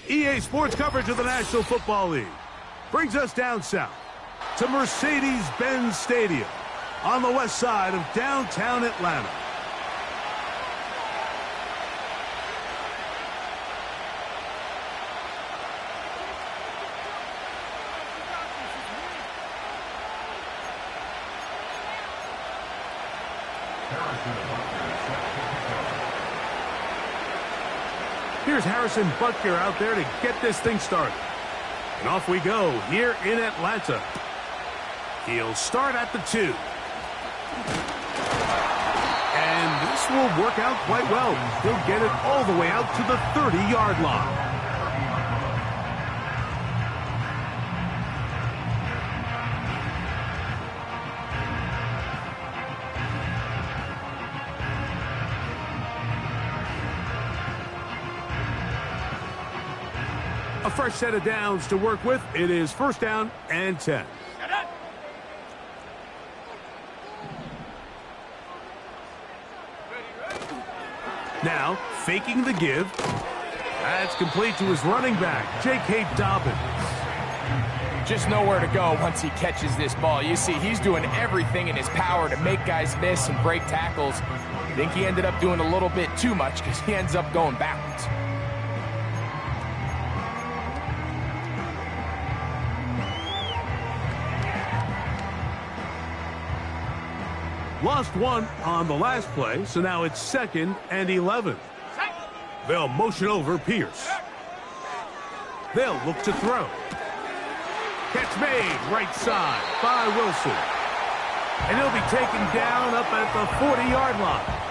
EA Sports coverage of the National Football League brings us down south to Mercedes-Benz Stadium on the west side of downtown Atlanta. Here's Harrison Butker out there to get this thing started. And off we go here in Atlanta. He'll start at the 2. And this will work out quite well. He'll get it all the way out to the 30-yard line. A fresh set of downs to work with. It is first down and 10. Now, faking the give. That's complete to his running back, J.K. Dobbins. Just nowhere to go once he catches this ball. You see, he's doing everything in his power to make guys miss and break tackles. I think he ended up doing a little bit too much because he ends up going backwards. Lost one on the last play, so now it's 2nd and 11. They'll motion over Pierce. They'll look to throw. Catch made right side by Wilson. And he'll be taken down up at the 40-yard line.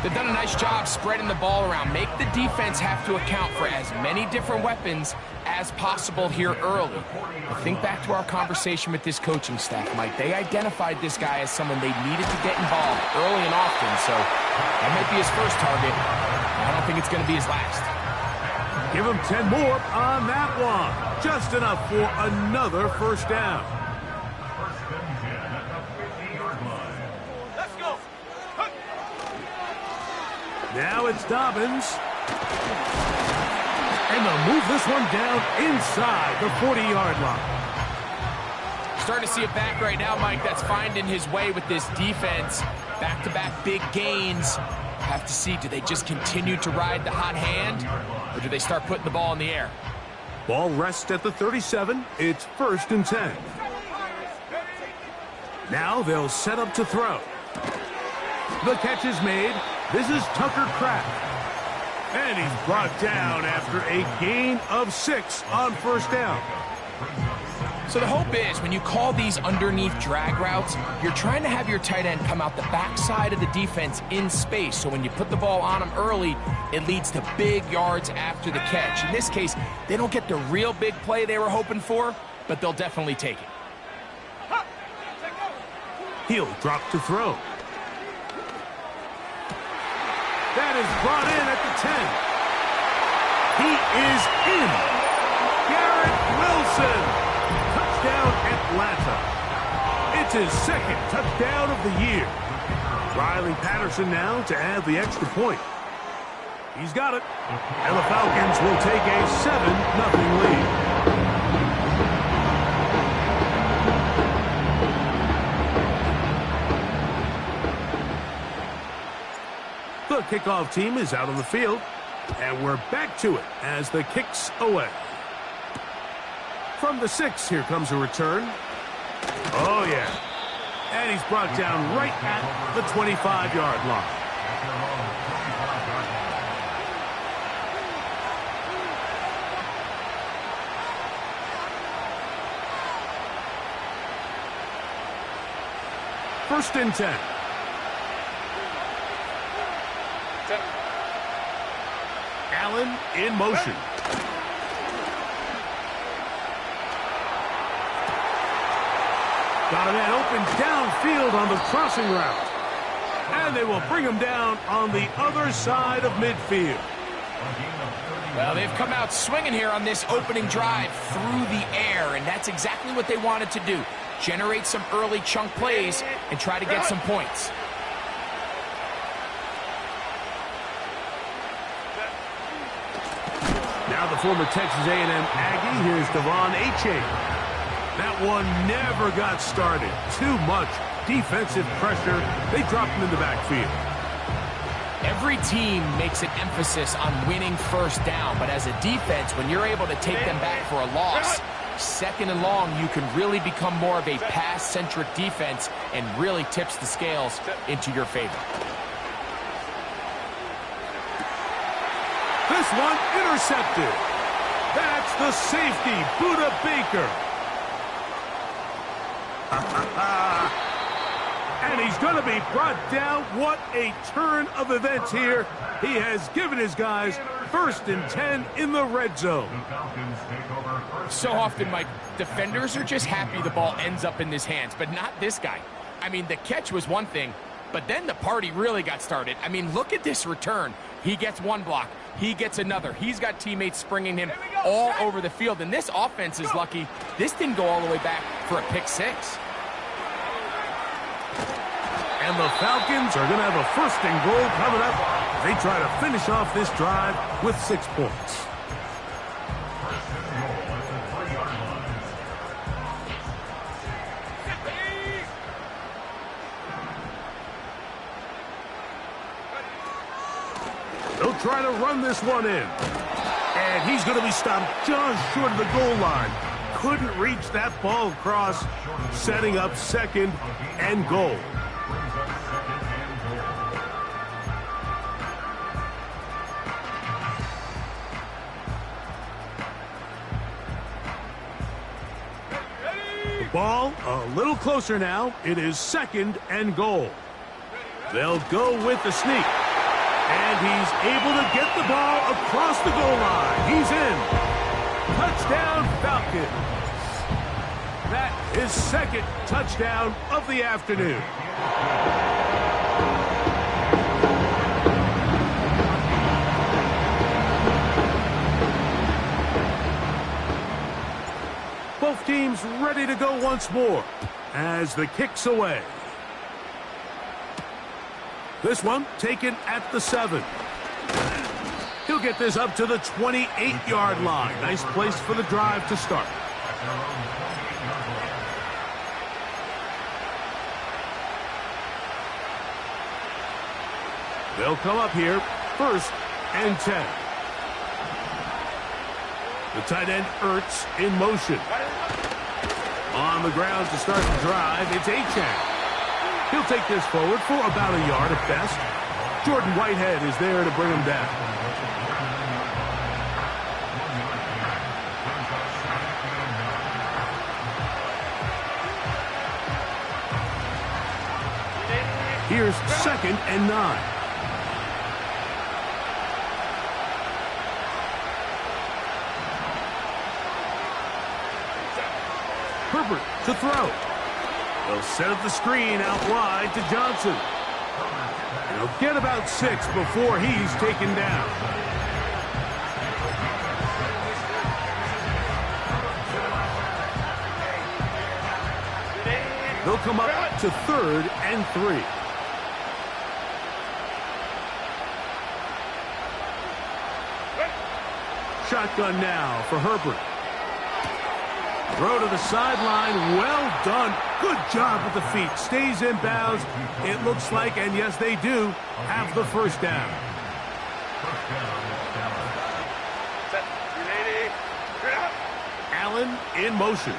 They've done a nice job spreading the ball around. Make the defense have to account for as many different weapons as possible here early. But think back to our conversation with this coaching staff, Mike. They identified this guy as someone they needed to get involved early and often, so that might be his first target. I don't think it's going to be his last. Give him 10 more on that one. Just enough for another first down. Let's go. Now it's Dobbins. And they'll move this one down inside the 40-yard line. Starting to see it back right now, Mike, that's finding his way with this defense. Back-to-back big gains. Have to see, do they just continue to ride the hot hand, or do they start putting the ball in the air? Ball rests at the 37. It's 1st and 10. Now they'll set up to throw. The catch is made. This is Tucker Kraft. And he's brought down after a gain of 6 on first down. So the hope is when you call these underneath drag routes, you're trying to have your tight end come out the backside of the defense in space. So when you put the ball on him early, it leads to big yards after the catch. In this case, they don't get the real big play they were hoping for, but they'll definitely take it. He'll drop to throw. That is brought in at the 10. He is in. Garrett Wilson. Touchdown, Atlanta. It's his 2nd touchdown of the year. Riley Patterson now to add the extra point. He's got it. And the Falcons will take a 7-0 lead. The kickoff team is out on the field, and we're back to it as the kick's away. From the 6, here comes a return. Oh, yeah. And he's brought down right at the 25-yard line. First and 10. Allen in motion. Got a man open downfield on the crossing route. And they will bring him down on the other side of midfield. Well, they've come out swinging here on this opening drive through the air, and that's exactly what they wanted to do. Generate some early chunk plays and try to get some points. Now the former Texas A&M Aggie, here's Devon Achane. That one never got started. Too much defensive pressure. They dropped him in the backfield. Every team makes an emphasis on winning first down, but as a defense, when you're able to take them back for a loss, second and long, you can really become more of a pass-centric defense and really tips the scales into your favor. This one intercepted. That's the safety, Buda Baker. And he's going to be brought down. What a turn of events here. He has given his guys 1st and 10 in the red zone. So often, Mike, defenders are just happy the ball ends up in his hands, but not this guy. I mean, the catch was one thing, but then the party really got started. I mean, look at this return. He gets one block. He gets another. He's got teammates springing him all over the field, and this offense is lucky. This didn't go all the way back for a pick six. And the Falcons are going to have a 1st and goal coming up. They try to finish off this drive with 6 points. They'll try to run this one in. And he's going to be stopped just short of the goal line. Couldn't reach that ball across, setting up 2nd and goal. Ball a little closer now. It is 2nd and goal. They'll go with the sneak. And he's able to get the ball across the goal line. He's in. Touchdown, Falcons. That is 2nd touchdown of the afternoon. Both teams ready to go once more as the kick's away. This one taken at the 7. He'll get this up to the 28-yard line. Nice place for the drive to start. They'll come up here, 1st and 10. The tight end Ertz in motion. On the ground to start the drive, it's Achane. He'll take this forward for about a yard at best. Jordan Whitehead is there to bring him down. Here's 2nd and 9. Herbert to throw. They'll set up the screen out wide to Johnson. He'll get about 6 before he's taken down. They'll come up to 3rd and 3. Shotgun now for Herbert. Throw to the sideline. Well done. Good job with the feet. Stays in bounds. It looks like, and yes, they do, have the 1st down. Allen in motion.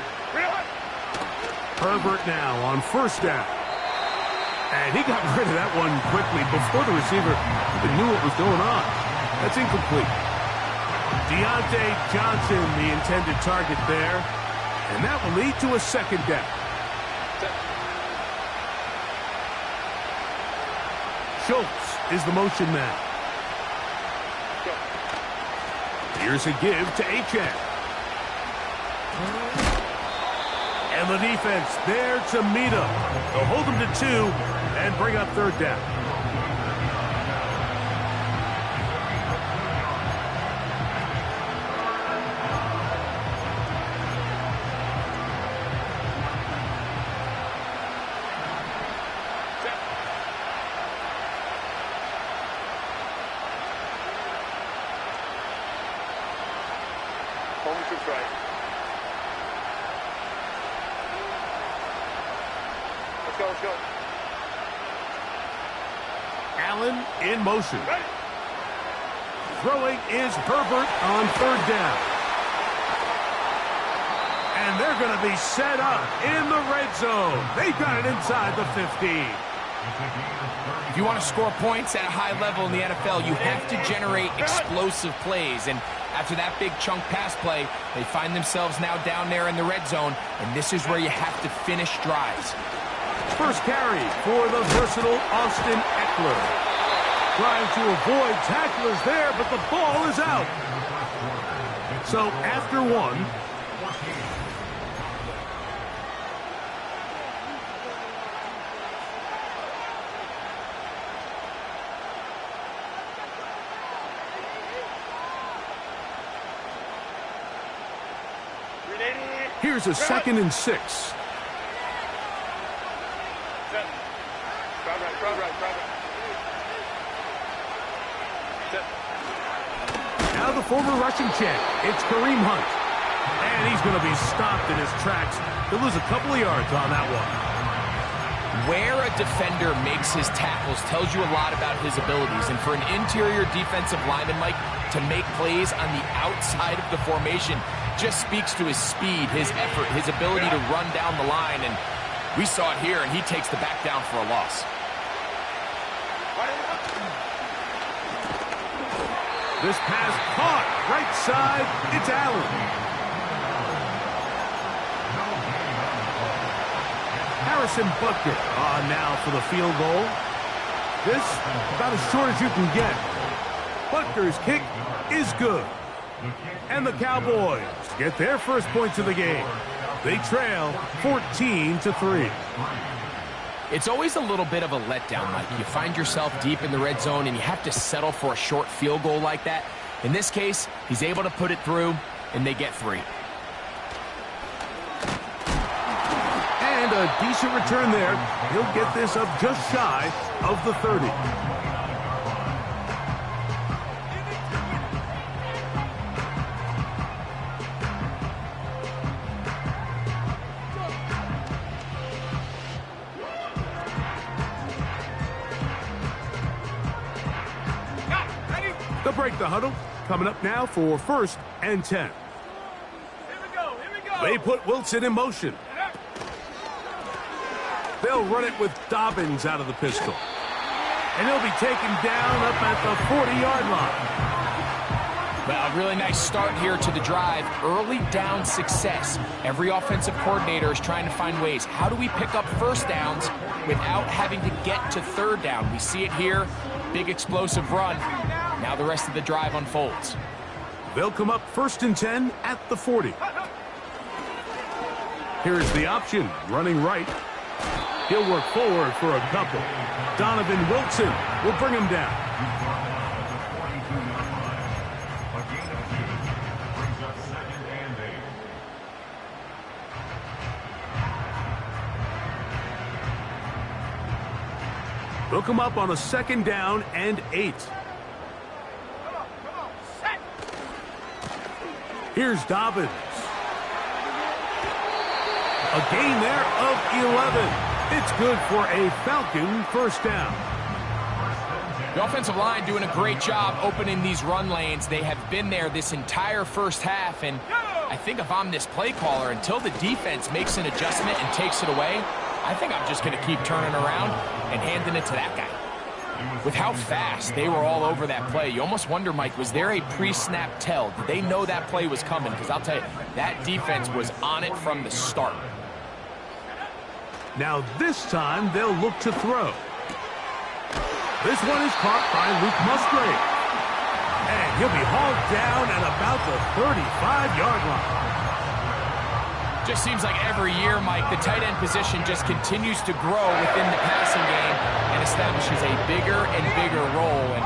Herbert now on 1st down. And he got rid of that one quickly before the receiver even knew what was going on. That's incomplete. Deontay Johnson, the intended target there. And that will lead to a 2nd down. Schultz is the motion man. Here's a give to Achane. And the defense there to meet him. They'll hold him to 2 and bring up 3rd down. Home troops right. Let's go, let's go. Allen in motion. Throwing is Herbert on third down. And they're going to be set up in the red zone. They got it inside the 15. If you want to score points at a high level in the NFL, you have to generate explosive plays. And after that big chunk pass play, they find themselves now down there in the red zone. And this is where you have to finish drives. First carry for the versatile Austin Eckler. Trying to avoid tacklers there, but the ball is out. So after one, here's a 2nd and 6. Now the former Russian champ, it's Kareem Hunt. And he's going to be stopped in his tracks. He'll lose a couple of yards on that one. Where a defender makes his tackles tells you a lot about his abilities. And for an interior defensive lineman, Mike, to make plays on the outside of the formation just speaks to his speed, his effort, his ability to run down the line. And we saw it here, and he takes the back down for a loss. This pass caught right side. It's Allen. Harrison Butker on now for the field goal. This about as short as you can get. Butker's kick is good. And the Cowboys get their first points of the game. They trail 14-3. It's always a little bit of a letdown, Mike. You find yourself deep in the red zone and you have to settle for a short field goal like that. In this case, he's able to put it through, and they get 3. And a decent return there. He'll get this up just shy of the 30. They'll break the huddle. Coming up now for 1st and 10. Here we go, here we go. They put Wilson in motion. They'll run it with Dobbins out of the pistol. And he'll be taken down up at the 40-yard line. Well, really nice start here to the drive. Early down success. Every offensive coordinator is trying to find ways. How do we pick up first downs without having to get to third down? We see it here. Big explosive run. Now the rest of the drive unfolds. They'll come up 1st and 10 at the 40. Here's the option, running right. He'll work forward for a couple. Donovan Wilson will bring him down. They'll come up on a 2nd down and 8. Here's Dobbins. A gain there of 11. It's good for a Falcon first down. The offensive line doing a great job opening these run lanes. They have been there this entire first half, and I think if I'm this play caller, until the defense makes an adjustment and takes it away, I think I'm just going to keep turning around and handing it to that guy. With how fast they were all over that play, you almost wonder, Mike, was there a pre-snap tell? Did they know that play was coming? Because I'll tell you, that defense was on it from the start. Now this time they'll look to throw. This one is caught by Luke Musgrave. And he'll be hauled down at about the 35-yard line. Just seems like every year, Mike, the tight end position just continues to grow within the passing game and establishes a bigger and bigger role. And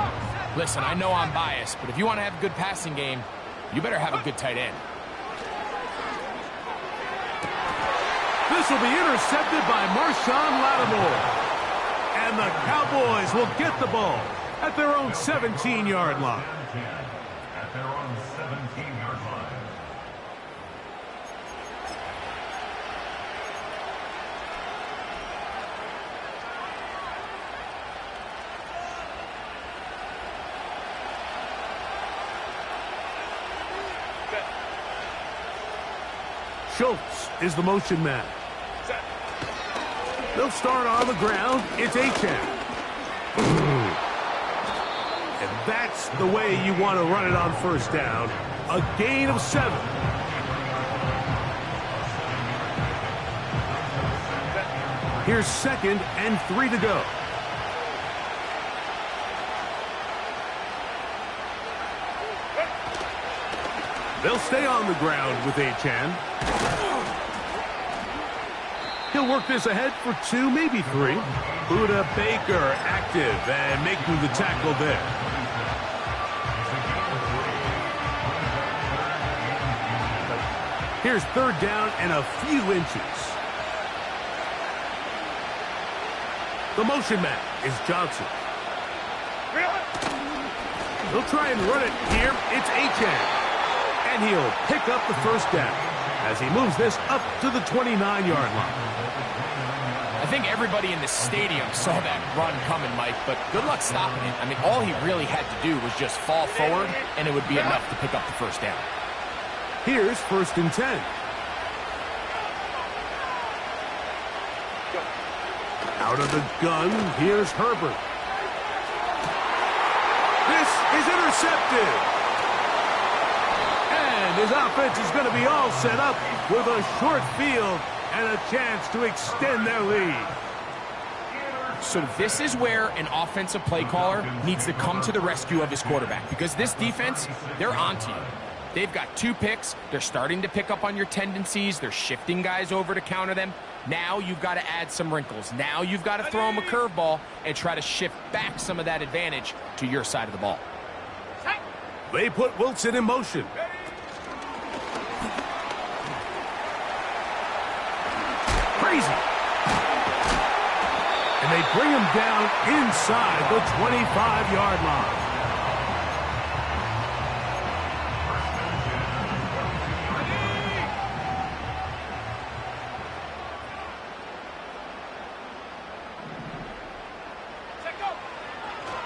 listen, I know I'm biased, but if you want to have a good passing game, you better have a good tight end. This will be intercepted by Marshawn Lattimore. And the Cowboys will get the ball at their own 17-yard line. Schultz is the motion man. They'll start on the ground. It's Achane. And that's the way you want to run it on first down. A gain of 7. Here's 2nd and 3 to go. They'll stay on the ground with Achane. He'll work this ahead for 2, maybe 3. Buda Baker active and making the tackle there. Here's 3rd down and a few inches. The motion man is Johnson. He'll try and run it here. It's Achane. And he'll pick up the 1st down as he moves this up to the 29-yard line. I think everybody in the stadium saw that run coming, Mike, but good luck stopping it. I mean, all he really had to do was just fall forward, and it would be enough to pick up the 1st down. Here's 1st and 10. Out of the gun, here's Herbert. This is intercepted. And his offense is going to be all set up with a short field and a chance to extend their lead. So this is where an offensive play caller needs to come to the rescue of his quarterback, because this defense, they're onto you. They've got 2 picks. They're starting to pick up on your tendencies. They're shifting guys over to counter them. Now you've got to add some wrinkles. Now you've got to throw them a curveball and try to shift back some of that advantage to your side of the ball. They put Wilson in motion. Crazy. And they bring him down inside the 25-yard line.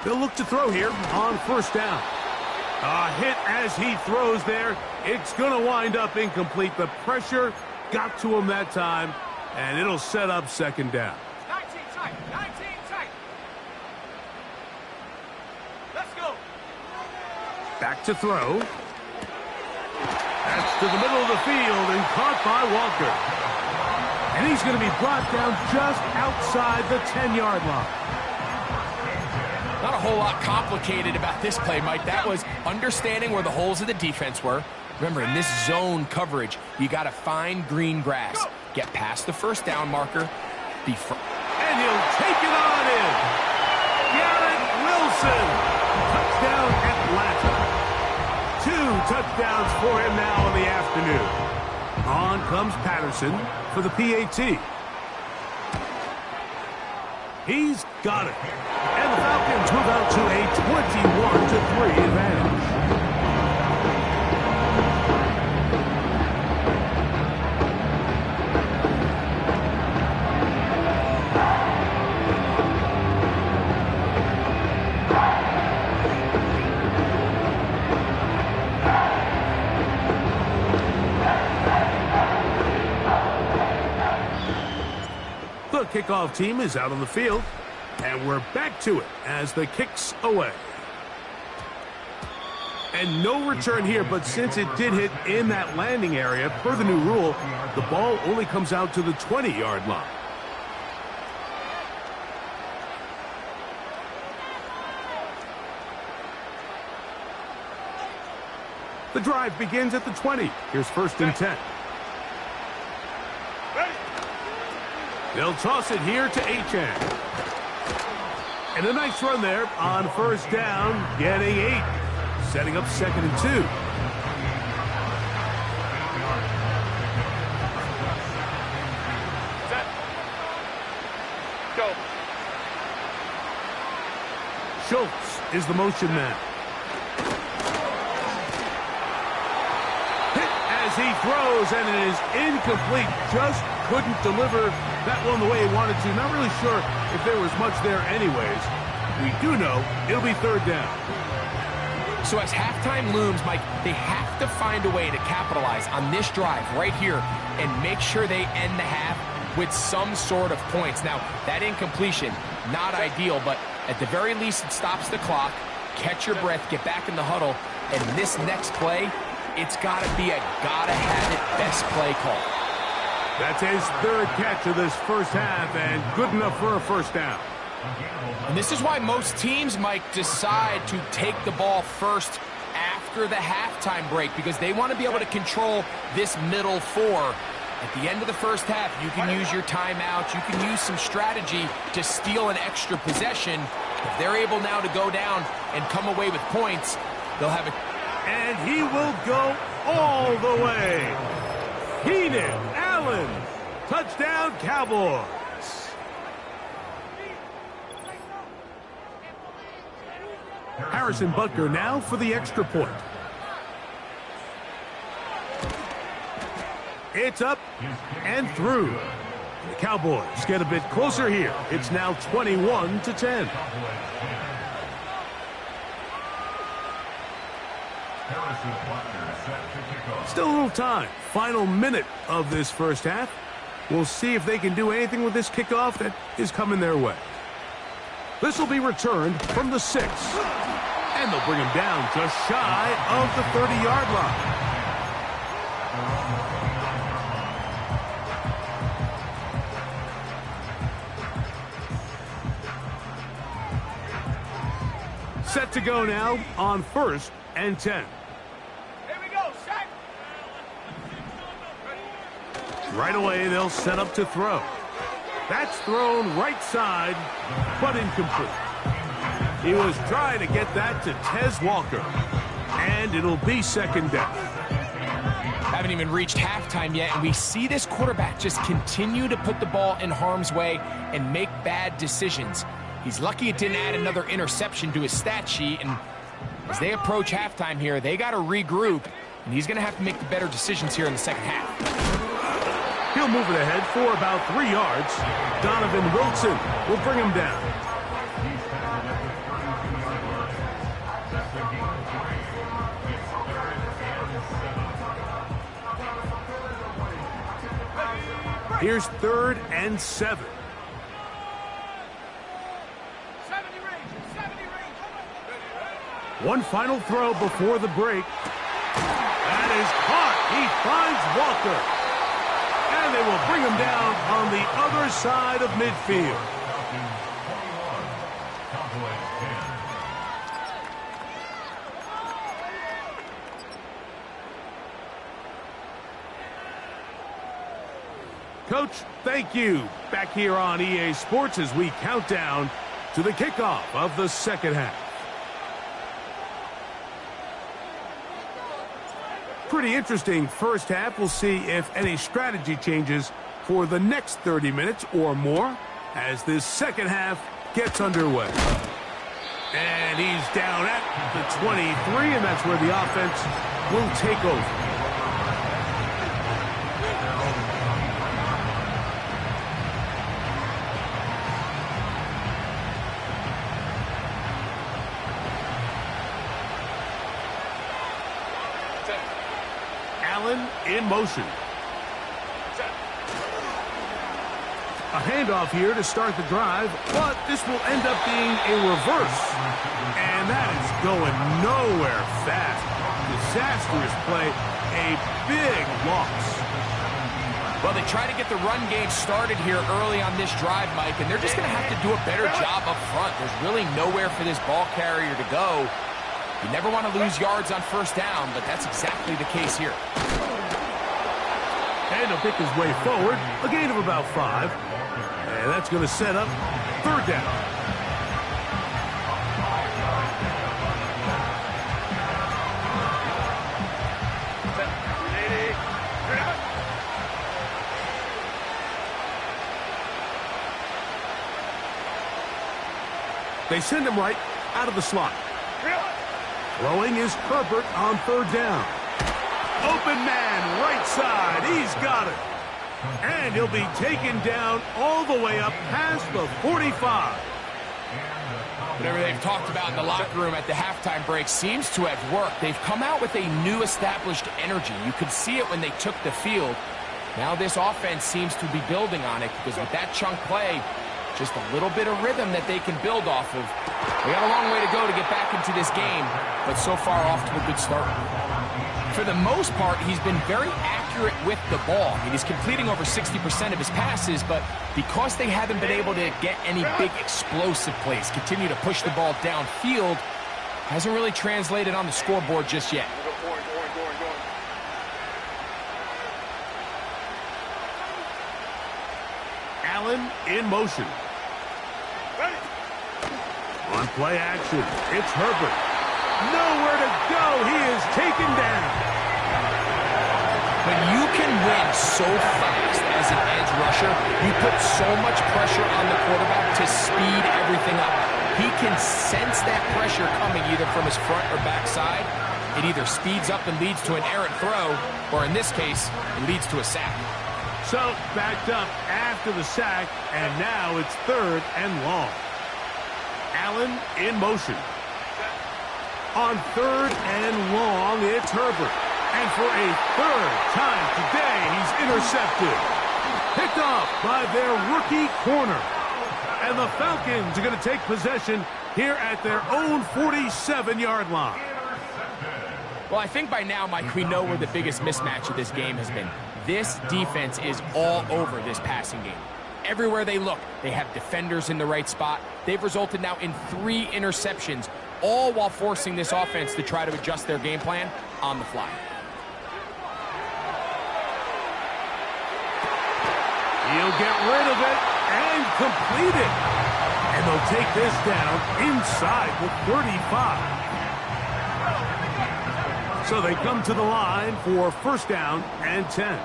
They'll look to throw here on 1st down. A hit as he throws there. It's going to wind up incomplete. The pressure got to him that time, and it'll set up 2nd down. 19 tight. 19 tight. Let's go. Back to throw. That's to the middle of the field and caught by Walker. And he's going to be brought down just outside the 10-yard line. Not a whole lot complicated about this play, Mike. That was understanding where the holes of the defense were. Remember, in this zone coverage, you got to find green grass. Get past the 1st down marker. And he'll take it on in. Garrett Wilson. Touchdown, Atlanta. 2 touchdowns for him now in the afternoon. On comes Patterson for the PAT. He's got it. And the Falcons move out to a 21-3 advantage. The kickoff team is out on the field. And we're back to it as the kick's away. And no return here, but since it did hit in that landing area, per the new rule, the ball only comes out to the 20-yard line. The drive begins at the 20. Here's 1st and 10. They'll toss it here to Achane. And a nice run there on 1st down, getting 8. Setting up 2nd and 2. Set. Go. Schultz is the motion man. Hit as he throws, and it is incomplete. Just couldn't deliver that one the way he wanted to. Not really sure if there was much there anyways. We do know it'll be 3rd down. So as halftime looms, Mike, they have to find a way to capitalize on this drive right here and make sure they end the half with some sort of points. Now, that incompletion, not ideal, but at the very least, it stops the clock. Catch your breath, get back in the huddle, and this next play, it's got to be a gotta-have-it best play call. That's his third catch of this first half, and good enough for a first down. And this is why most teams, Mike, decide to take the ball first after the halftime break, because they want to be able to control this middle four. At the end of the first half, you can use your timeouts, you can use some strategy to steal an extra possession. If they're able now to go down and come away with points, they'll have it. And he will go all the way. Keenan Allen, touchdown Cowboys. Harrison Butker now for the extra point. It's up and through. The Cowboys get a bit closer here. It's now 21-10. Still a little time. Final minute of this first half. We'll see if they can do anything with this kickoff that is coming their way. This will be returned from the 6. And they'll bring him down just shy of the 30-yard line. Set to go now on 1st and 10. Here we go, set. Right away, they'll set up to throw. That's thrown right side, but incomplete. He was trying to get that to Tez Walker, and it'll be second down. Haven't even reached halftime yet, and we see this quarterback just continue to put the ball in harm's way and make bad decisions. He's lucky it didn't add another interception to his stat sheet, and as they approach halftime here, they got to regroup, and he's going to have to make the better decisions here in the second half. He'll move it ahead for about 3 yards. Donovan Wilson will bring him down. Here's 3rd and 7. 70 range, 70 range. One final throw before the break. That is caught. He finds Walker. And they will bring him down on the other side of midfield. Coach, thank you. Back here on EA Sports as we count down to the kickoff of the second half. Pretty interesting first half. We'll see if any strategy changes for the next 30 minutes or more as this second half gets underway. And he's down at the 23, and that's where the offense will take over. Allen in motion. A handoff here to start the drive, but this will end up being a reverse. And that is going nowhere fast. Disastrous play, a big loss. Well, they try to get the run game started here early on this drive, Mike, and they're just going to have to do a better job up front. There's really nowhere for this ball carrier to go. You never want to lose yards on first down, but that's exactly the case here. And he'll pick his way forward, a gain of about 5. And that's going to set up 3rd down. They send him right out of the slot. Throwing is Herbert on 3rd down. Open man, right side. He's got it. And he'll be taken down all the way up past the 45. Whatever they've talked about in the locker room at the halftime break seems to have worked. They've come out with a new established energy. You could see it when they took the field. Now this offense seems to be building on it because with that chunk play, just a little bit of rhythm that they can build off of. They got a long way to go to get back into this game, but so far off to a good start. For the most part, he's been very accurate with the ball. I mean, he's completing over 60% of his passes, but because they haven't been able to get any big explosive plays, continue to push the ball downfield, hasn't really translated on the scoreboard just yet. Allen in motion. On play action, it's Herbert. Nowhere to go. He is taken down. When you can win so fast as an edge rusher, you put so much pressure on the quarterback to speed everything up. He can sense that pressure coming either from his front or back side. It either speeds up and leads to an errant throw, or in this case, it leads to a sack. So, backed up after the sack, and now it's 3rd and long. Allen in motion. On 3rd and long, it's Herbert. And for a 3rd time today, he's intercepted. Picked off by their rookie corner. And the Falcons are going to take possession here at their own 47-yard line. Well, I think by now, Mike, we know where the biggest mismatch of this game has been. This defense is all over this passing game. Everywhere they look, they have defenders in the right spot. They've resulted now in 3 interceptions, all while forcing this offense to try to adjust their game plan on the fly. He'll get rid of it and complete it. And they'll take this down inside the 35. So they come to the line for 1st down and 10.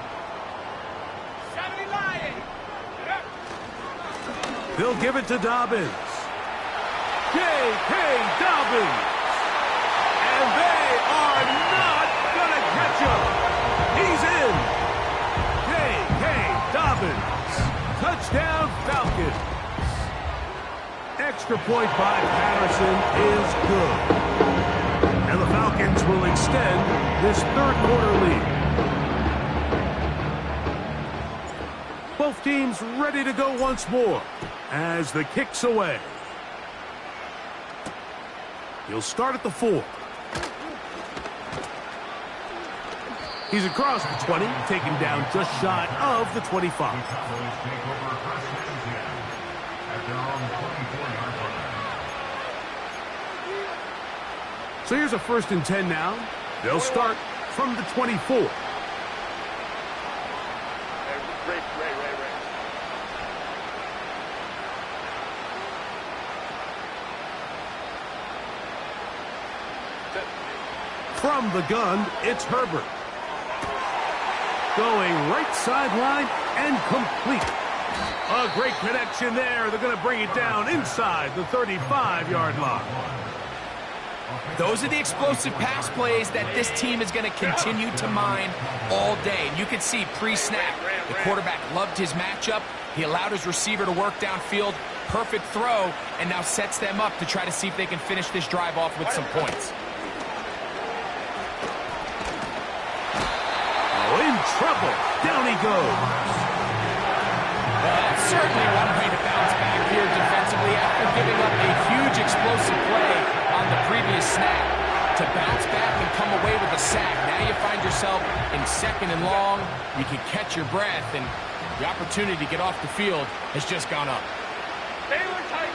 They'll give it to Dobbins. J.K. Dobbins. And they are not going to catch him. He's in. J.K. Dobbins. Touchdown Falcons. Extra point by Patterson is good. And the Falcons will extend this 3rd quarter lead. Both teams ready to go once more as the kick's away. He'll start at the 4. He's across the 20, taken down just shy of the 25. So here's a 1st and 10 now. They'll start from the 24. From the gun, it's Herbert. Going right sideline and complete. A great connection there. They're going to bring it down inside the 35-yard line. Those are the explosive pass plays that this team is going to continue to mine all day. And you can see pre-snap, the quarterback loved his matchup. He allowed his receiver to work downfield. Perfect throw, and now sets them up to try to see if they can finish this drive off with some points. In trouble. Down he goes. Well, that's certainly one way to bounce back here defensively after giving up a huge explosive play on the previous snap. To bounce back and come away with a sack. Now you find yourself in 2nd and long. You can catch your breath, and the opportunity to get off the field has just gone up. Taylor tight.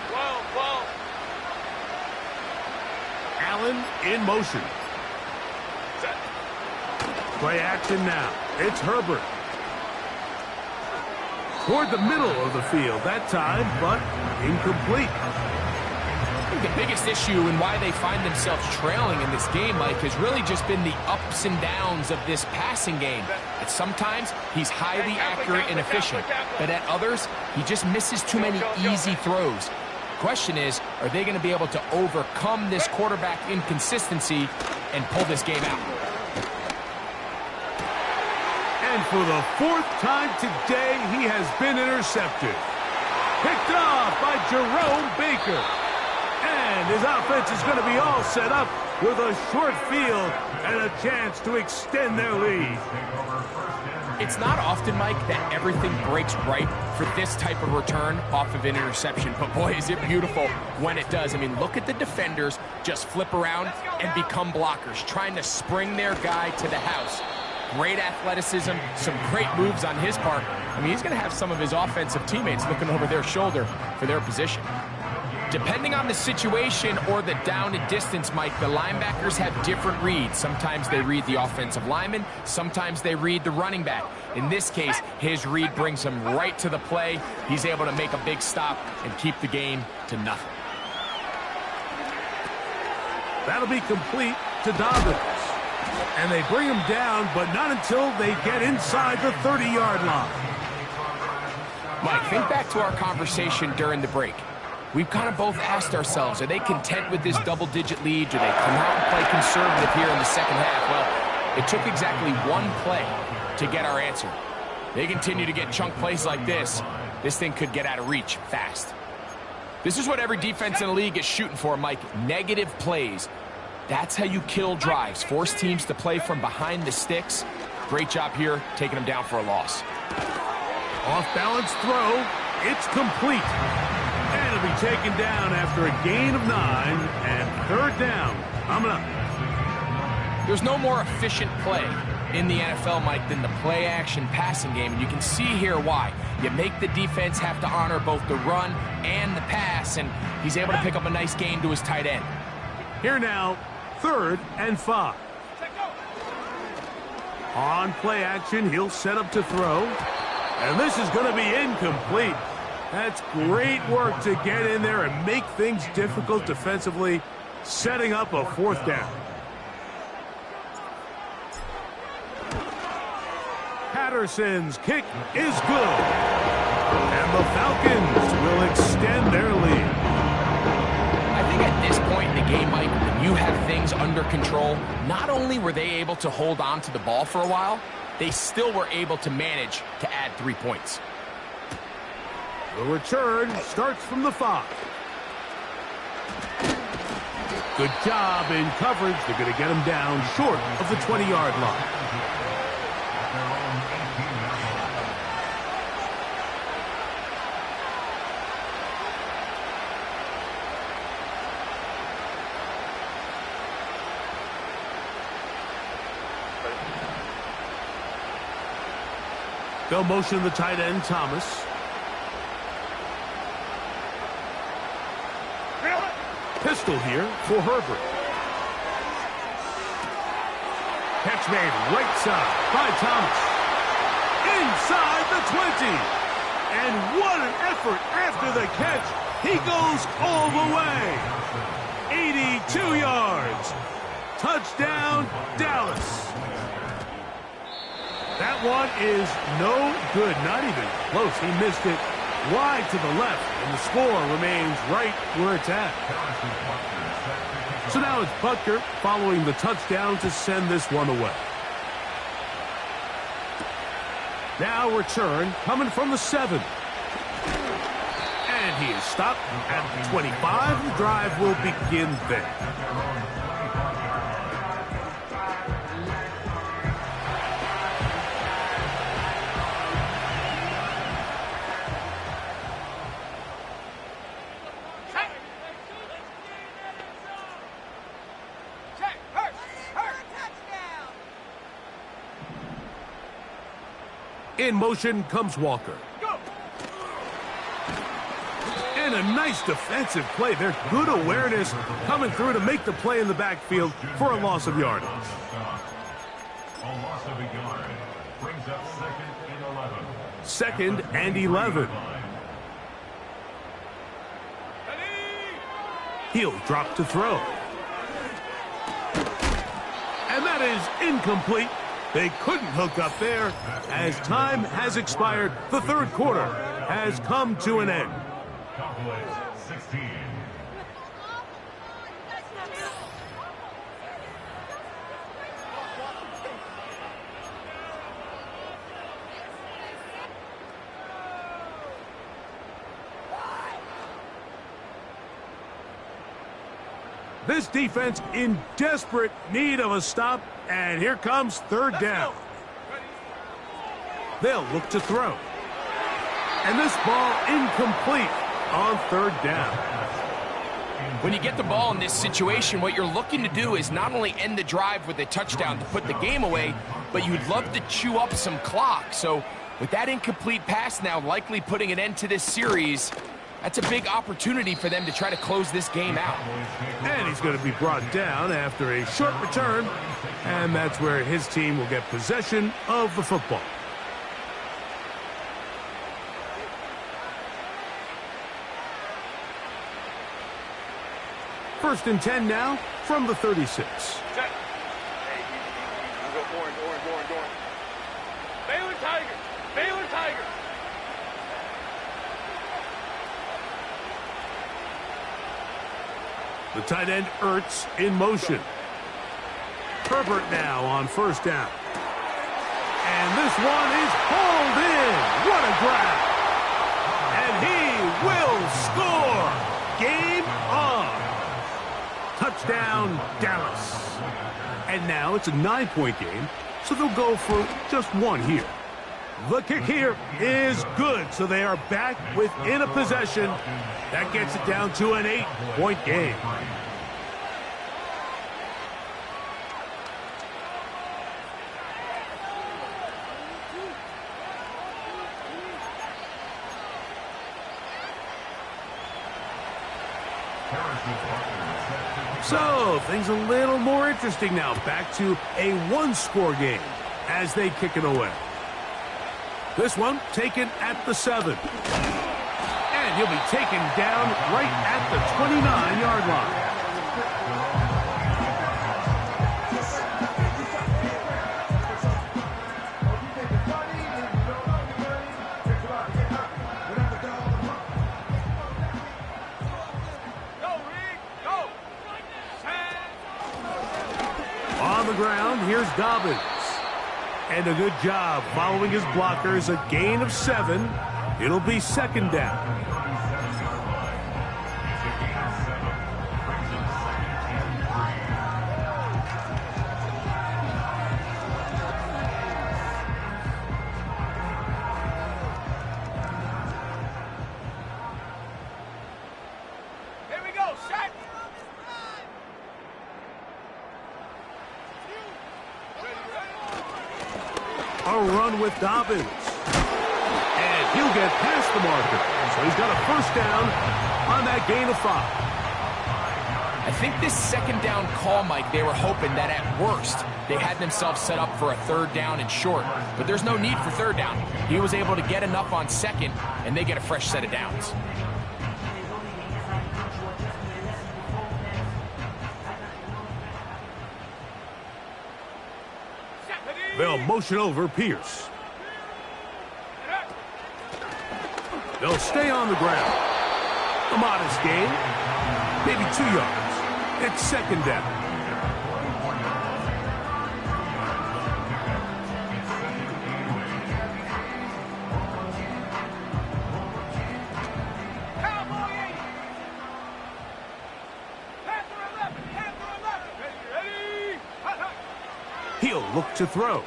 12. Allen in motion. Play action now. It's Herbert. Toward the middle of the field that time, but incomplete. I think the biggest issue and why they find themselves trailing in this game, Mike, has really just been the ups and downs of this passing game. At sometimes, he's highly accurate and efficient, but at others, he just misses too many easy throws. The question is, are they going to be able to overcome this quarterback inconsistency and pull this game out? And for the 4th time today, he has been intercepted. Picked off by Jerome Baker. And his offense is going to be all set up with a short field and a chance to extend their lead. It's not often, Mike, that everything breaks right for this type of return off of an interception. But boy, is it beautiful when it does. I mean, look at the defenders just flip around and become blockers, trying to spring their guy to the house. Great athleticism, some great moves on his part. I mean, he's going to have some of his offensive teammates looking over their shoulder for their position. Depending on the situation or the down and distance, Mike, the linebackers have different reads. Sometimes they read the offensive lineman, sometimes they read the running back. In this case, his read brings him right to the play. He's able to make a big stop and keep the game to nothing. That'll be complete to Dobbins. And they bring him down, but not until they get inside the 30-yard line. Mike, think back to our conversation during the break. We've kind of both asked ourselves, are they content with this double-digit lead? Do they come out and play conservative here in the second half? Well, it took exactly one play to get our answer. They continue to get chunk plays like this. This thing could get out of reach fast. This is what every defense in the league is shooting for, Mike. Negative plays. That's how you kill drives. Force teams to play from behind the sticks. Great job here, taking them down for a loss. Off-balance throw. It's complete. And it'll be taken down after a gain of 9 and third down. Coming up. There's no more efficient play in the NFL, Mike, than the play-action passing game. And you can see here why. You make the defense have to honor both the run and the pass, and he's able to pick up a nice gain to his tight end. Here now, 3rd and 5. On play action, he'll set up to throw. And this is going to be incomplete. That's great work to get in there and make things difficult defensively, setting up a 4th down. Patterson's kick is good. And the Falcons will extend their lead. I think at this point in the game, Mike, when you have things under control, not only were they able to hold on to the ball for a while, they still were able to manage to add 3 points. The return starts from the 5. Good job in coverage. They're going to get him down short of the 20-yard line. They'll motion the tight end, Thomas. Pistol here for Herbert. Catch made right side by Thomas. Inside the 20. And what an effort after the catch. He goes all the way. 82 yards. Touchdown, Dallas. That one is no good, not even close. He missed it wide to the left, and the score remains right where it's at. So now it's Butker following the touchdown to send this one away. Now return coming from the 7. And he is stopped at the 25. The drive will begin there. In motion comes Walker. And a nice defensive play there. Good awareness coming through to make the play in the backfield for a loss of yardage. A loss of a yard brings up 2nd and 11. He'll drop to throw. And that is incomplete. They couldn't hook up there. As time has expired, the 3rd quarter has come to an end. Cowboys 16. This defense in desperate need of a stop, and here comes third down. They'll look to throw. And this ball incomplete on third down. When you get the ball in this situation, what you're looking to do is not only end the drive with a touchdown to put the game away, but you'd love to chew up some clock. So with that incomplete pass now likely putting an end to this series, that's a big opportunity for them to try to close this game out. And he's going to be brought down after a short return, and that's where his team will get possession of the football. First and 10 now from the 36. Set. Hey, you go orange. Baylor Tigers. Baylor Tigers. The tight end Ertz in motion. Herbert now on first down. And this one is hauled in. What a grab. And he will score. Game on. Touchdown, Dallas. And now it's a 9-point game, so they'll go for just one here. The kick here is good, so they are back within a possession. That gets it down to an 8-point game. So, things a little more interesting now. Back to a one-score game as they kick it away. This one taken at the 7. And he'll be taken down right at the 29-yard line. Ground, here's Dobbins. And a good job following his blockers, a gain of 7. It'll be second down. Here we go, set. A run with Dobbins. And he'll get past the marker. So he's got a first down on that gain of 5. I think this second down call, Mike, they were hoping that at worst they had themselves set up for a third down and short. But there's no need for third down. He was able to get enough on second, and they get a fresh set of downs. They'll motion over Pierce. They'll stay on the ground. A modest gain, maybe 2 yards. It's second down. He'll look to throw.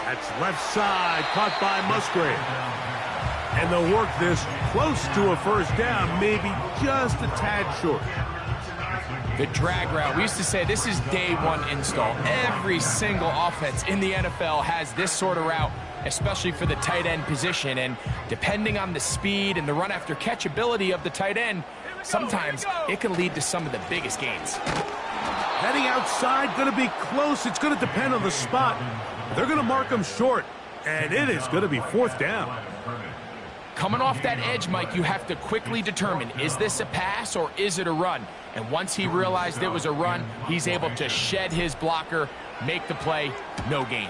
That's left side, caught by Musgrave. And they'll work this close to a first down, maybe just a tad short. The drag route. We used to say this is day one install. Every single offense in the NFL has this sort of route, especially for the tight end position. And depending on the speed and the run after catch ability of the tight end, sometimes it can lead to some of the biggest gains. Heading outside, going to be close. It's going to depend on the spot. They're going to mark him short, and it is going to be fourth down. Coming off that edge, Mike, you have to quickly determine, is this a pass or is it a run? And once he realized it was a run, he's able to shed his blocker, make the play, no gain.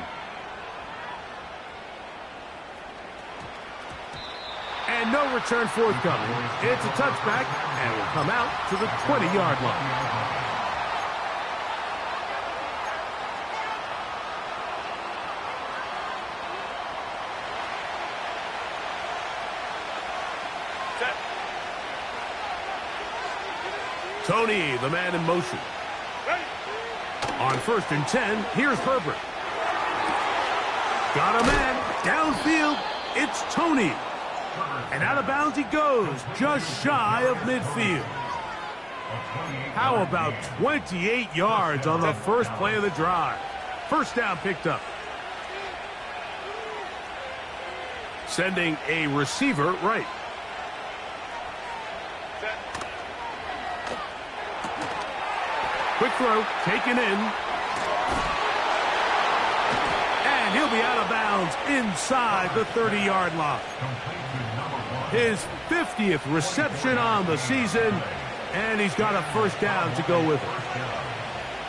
And no return forthcoming. It's a touchback, and will come out to the 20-yard line. Tony, the man in motion. On 1st and 10, here's Herbert. Got a man downfield. It's Tony. And out of bounds he goes, just shy of midfield. How about 28 yards on the first play of the drive? First down picked up. Sending a receiver right. Quick throw, taken in. And he'll be out of bounds inside the 30-yard line. His 50th reception on the season, and he's got a first down to go with it.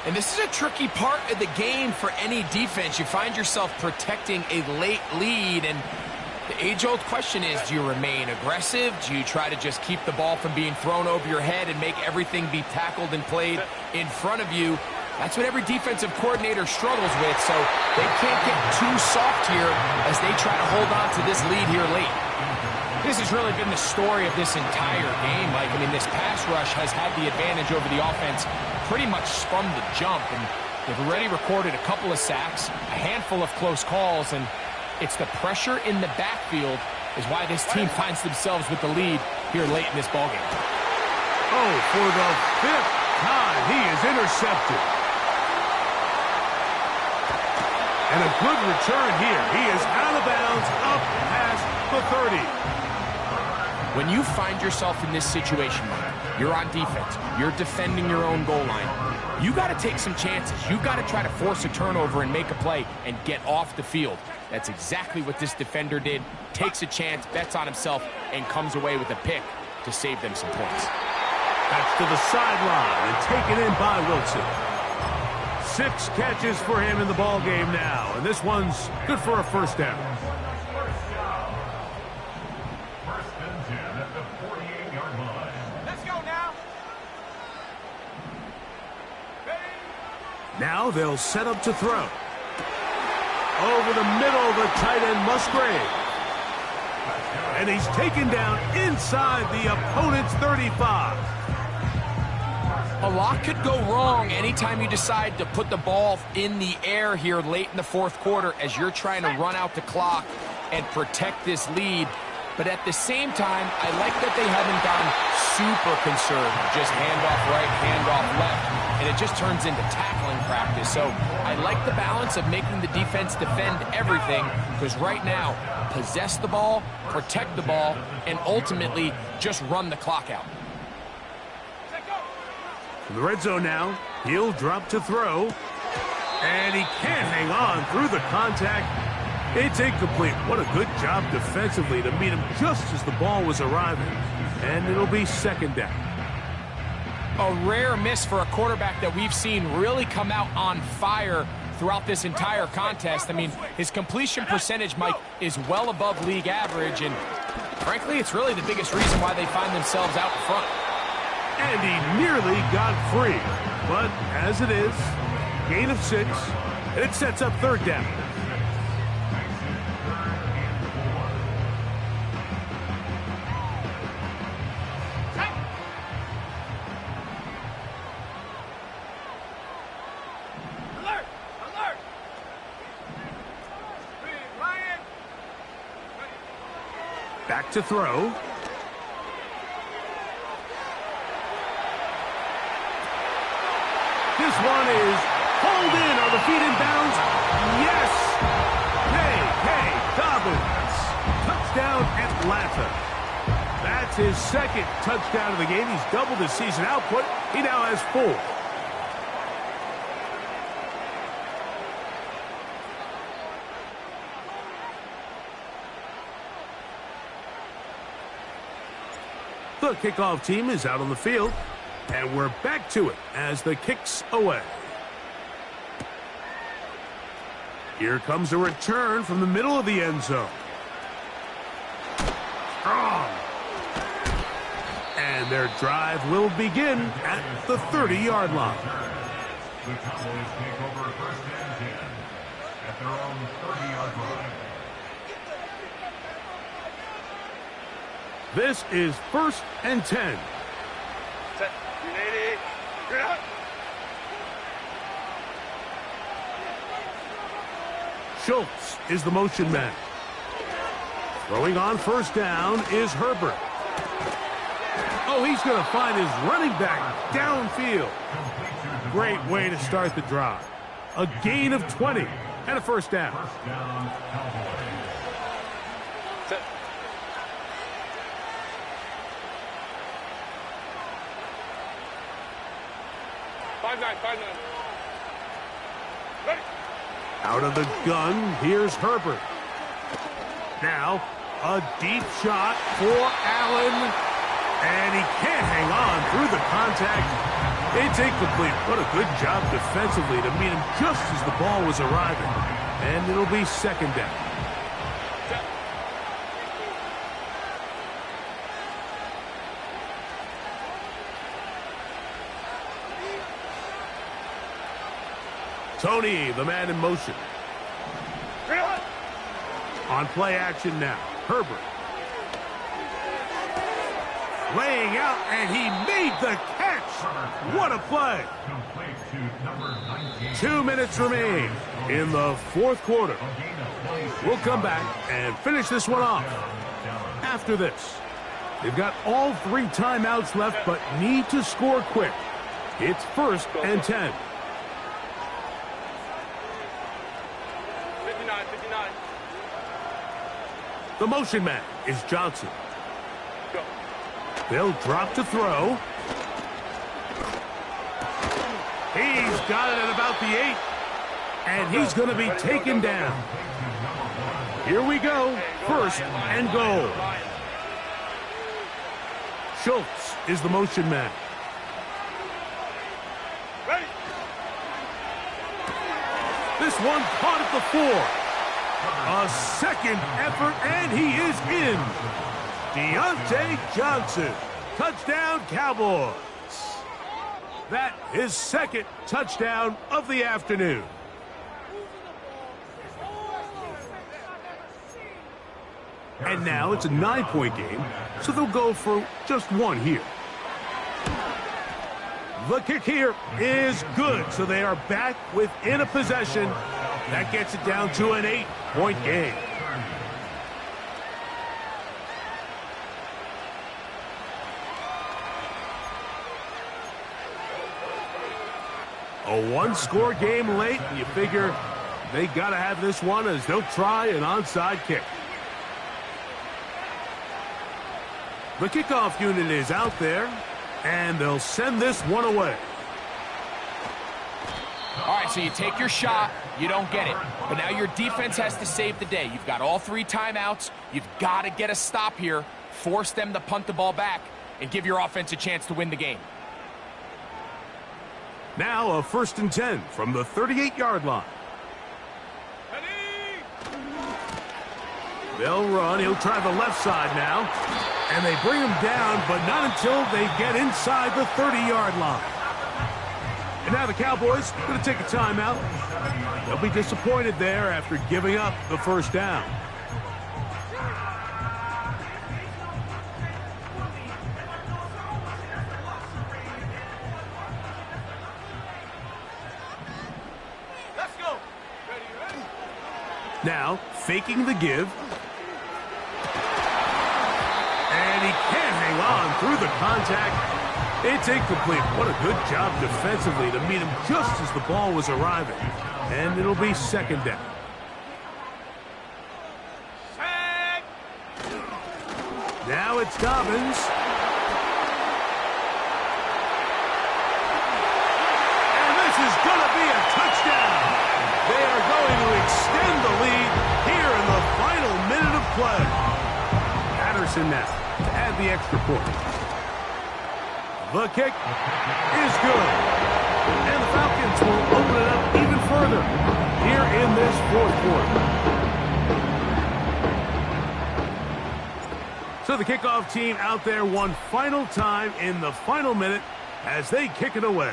And this is a tricky part of the game for any defense. You find yourself protecting a late lead, and the age-old question is, do you remain aggressive? Do you try to just keep the ball from being thrown over your head and make everything be tackled and played in front of you? That's what every defensive coordinator struggles with, so they can't get too soft here as they try to hold on to this lead here late. This has really been the story of this entire game, Mike. I mean, this pass rush has had the advantage over the offense pretty much from the jump, and they've already recorded a couple of sacks, a handful of close calls, and it's the pressure in the backfield is why this team finds themselves with the lead here late in this ballgame. Oh, for the 5th time, he is intercepted. And a good return here. He is out of bounds up past the 30. When you find yourself in this situation, Mike, you're on defense, you're defending your own goal line, you got to take some chances. You got to try to force a turnover and make a play and get off the field. That's exactly what this defender did. Takes a chance, bets on himself, and comes away with a pick to save them some points. That's to the sideline and taken in by Wilson. 6 catches for him in the ball game now, and this one's good for a first down. First and 10 at the 48-yard line. Let's go now. Now they'll set up to throw. Over the middle, the tight end Musgrave. And he's taken down inside the opponent's 35. A lot could go wrong anytime you decide to put the ball in the air here late in the 4th quarter as you're trying to run out the clock and protect this lead. But at the same time, I like that they haven't gone super conservative. Just handoff right, handoff left, and it just turns into tackling practice. So I like the balance of making the defense defend everything, because right now, possess the ball, protect the ball, and ultimately just run the clock out. In the red zone now, he'll drop to throw, and he can't hang on through the contact. It's incomplete. What a good job defensively to meet him just as the ball was arriving. And it'll be second down. A rare miss for a quarterback that we've seen really come out on fire throughout this entire contest. I mean, his completion percentage, Mike, is well above league average, and frankly, it's really the biggest reason why they find themselves out in front. And he nearly got free. But as it is, gain of 6, and it sets up third down. Back to throw. This one is pulled in. Are the feet in bounds? Yes! Hey, Dobbins. Touchdown, Atlanta. That's his 2nd touchdown of the game. He's doubled his season output. He now has 4. The kickoff team is out on the field, and we're back to it as the kick's away. Here comes a return from the middle of the end zone. Strong. And their drive will begin at the 30-yard line. The Cowboys take over first and 10 at their own 30-yard line. This is 1st and 10. Set. 280. You're not. Schultz is the motion man. Throwing on first down is Herbert. Oh, he's going to find his running back downfield. Great way to start the drive. A gain of 20 and a first down. Set. Five nine. Ready. Out of the gun, here's Herbert. Now, a deep shot for Allen. And he can't hang on through the contact. It's incomplete. What a good job defensively to meet him just as the ball was arriving. And it'll be second down. Set. Tony, the man in motion. You're not. On play action now. Herbert. Laying out, and he made the catch. What a play. 2 minutes remain in the fourth quarter. We'll come back and finish this one off after this. They've got all 3 timeouts left, but need to score quick. It's first and 10. 59. The motion man is Johnson. Go. They'll drop to throw. He's got it at about the 8. And he's going to be taken down. Here we go. First and goal. Schultz is the motion man. Ready. This one caught at the 4. A second effort, and he is in. Deontay Johnson. Touchdown, Cowboys. That is second touchdown of the afternoon. And now it's a 9-point game, so they'll go for just one here. The kick here is good, so they are back within a possession. That gets it down to an 8-point game. A one-score game late, and you figure they got to have this one as they'll try an onside kick. The kickoff unit is out there, and they'll send this one away. All right, so you take your shot, you don't get it. But now your defense has to save the day. You've got all 3 timeouts. You've got to get a stop here, force them to punt the ball back, and give your offense a chance to win the game. Now a first and 10 from the 38-yard line. Ready. They'll run. He'll try the left side now. And they bring him down, but not until they get inside the 30-yard line. And now the Cowboys going to take a timeout. They'll be disappointed there after giving up the first down. Let's go. Ready. Now, faking the give. And he can't hang on through the contact. It's incomplete. What a good job defensively to meet him just as the ball was arriving. And it'll be second down. Sack. Now it's Dobbins. And this is going to be a touchdown. They are going to extend the lead here in the final minute of play. Patterson now to add the extra point. The kick is good. And the Falcons will open it up even further here in this fourth quarter. So the kickoff team out there one final time in the final minute as they kick it away.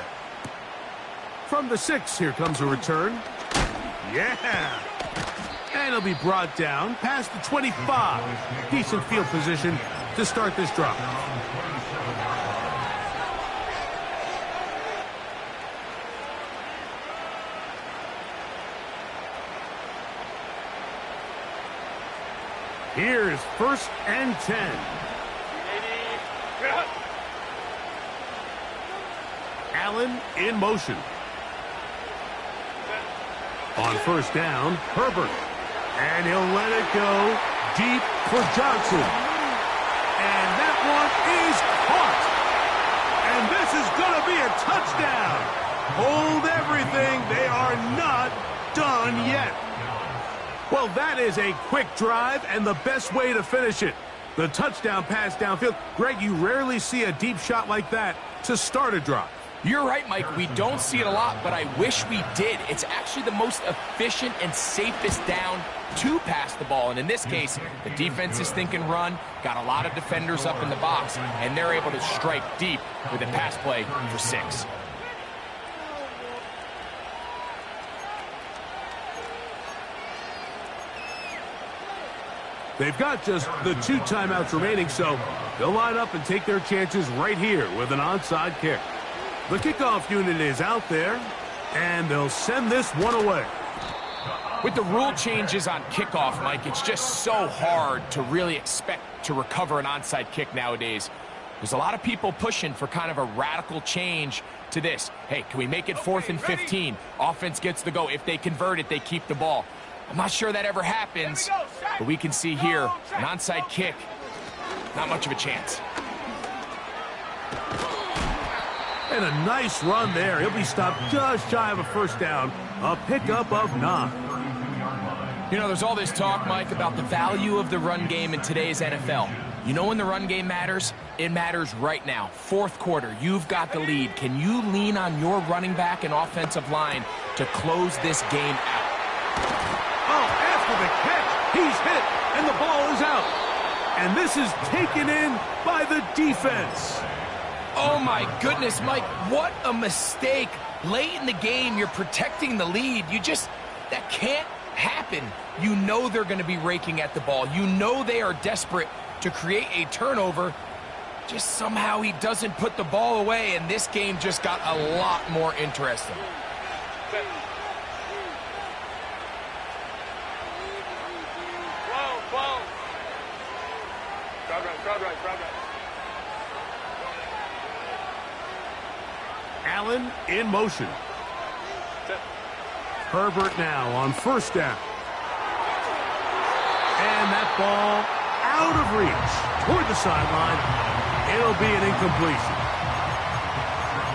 From the 6, here comes a return. Yeah. And it'll be brought down past the 25. Decent field position to start this drive. Here's 1st and 10. Allen in motion. On 1st down, Herbert. And he'll let it go deep for Johnson. And that one is caught. And this is going to be a touchdown. Hold everything. They are not done yet. Well, that is a quick drive and the best way to finish it. The touchdown pass downfield. Greg, you rarely see a deep shot like that to start a drive. You're right, Mike. We don't see it a lot, but I wish we did. It's actually the most efficient and safest down to pass the ball. And in this case, the defense is thinking run, got a lot of defenders up in the box, and they're able to strike deep with a pass play for 6. They've got just the 2 timeouts remaining, so they'll line up and take their chances right here with an onside kick. The kickoff unit is out there, and they'll send this one away. With the rule changes on kickoff, Mike, it's just so hard to really expect to recover an onside kick nowadays. There's a lot of people pushing for kind of a radical change to this. Hey, can we make it 4th and 15? Offense gets the go. If they convert it, they keep the ball. I'm not sure that ever happens, but we can see here, an onside kick, not much of a chance. And a nice run there. He'll be stopped just shy of a 1st down. A pickup of 9. You know, there's all this talk, Mike, about the value of the run game in today's NFL. You know when the run game matters? It matters right now. 4th quarter, you've got the lead. Can you lean on your running back and offensive line to close this game out? Oh, after the catch, he's hit, and the ball is out. And this is taken in by the defense. Oh, my goodness, Mike, what a mistake. Late in the game, you're protecting the lead. That can't happen. You know they're going to be raking at the ball. You know they are desperate to create a turnover. Just somehow he doesn't put the ball away, and this game just got a lot more interesting. Allen in motion. Herbert now on 1st down. And that ball out of reach toward the sideline. It'll be an incompletion.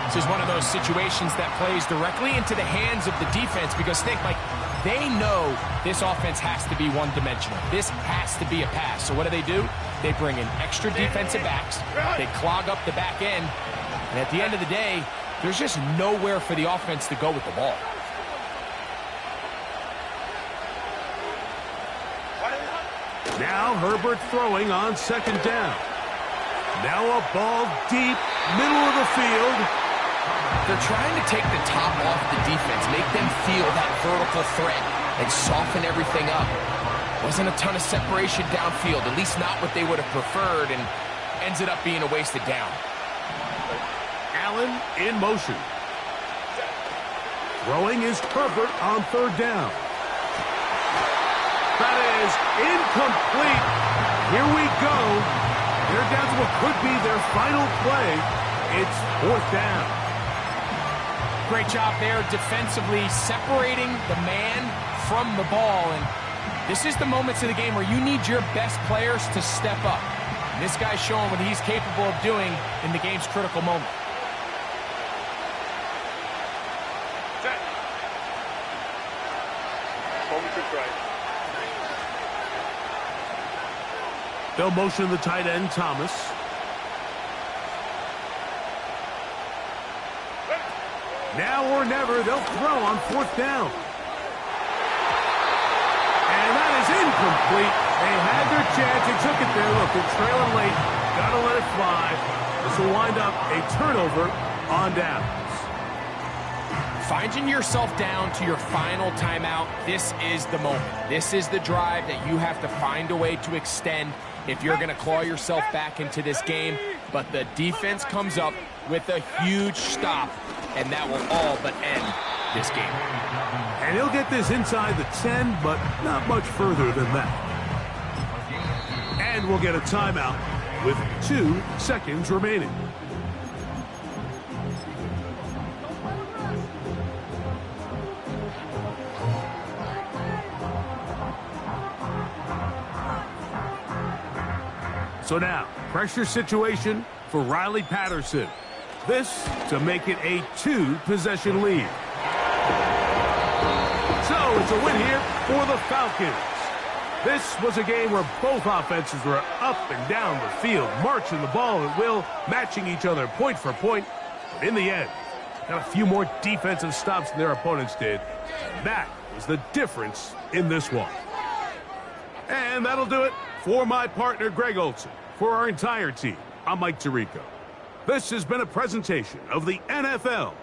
This is one of those situations that plays directly into the hands of the defense because think, like, they know this offense has to be one-dimensional. This has to be a pass. So what do? They bring in extra defensive backs. They clog up the back end. And at the end of the day, there's just nowhere for the offense to go with the ball. Now Herbert throwing on 2nd down. Now a ball deep, middle of the field. They're trying to take the top off the defense, make them feel that vertical threat, and soften everything up. Wasn't a ton of separation downfield, at least not what they would have preferred, and ends it up being a wasted down. Allen in motion. Throwing is Herbert on 3rd down. That is incomplete. Here we go. They're down to what could be their final play. It's 4th down. Great job there defensively, separating the man from the ball. And this is the moments of the game where you need your best players to step up. And this guy's showing what he's capable of doing in the game's critical moment. They'll motion the tight end, Thomas. Now or never, they'll throw on 4th down. And that is incomplete. They had their chance. They took it there. Look, they're trailing late. Got to let it fly. This will wind up a turnover on downs. Finding yourself down to your final timeout, this is the moment. This is the drive that you have to find a way to extend if you're going to claw yourself back into this game. But the defense comes up with a huge stop, and that will all but end this game. And he'll get this inside the 10, but not much further than that. And we'll get a timeout with 2 seconds remaining. So now, pressure situation for Riley Patterson. This to make it a 2-possession lead. So it's a win here for the Falcons. This was a game where both offenses were up and down the field, marching the ball at will, matching each other point for point. But in the end, got a few more defensive stops than their opponents did. That was the difference in this one. And that'll do it for my partner, Greg Olson. For our entire team, I'm Mike Tirico. This has been a presentation of the NFL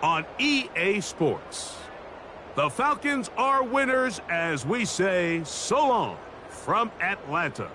on EA Sports. The Falcons are winners as we say so long from Atlanta.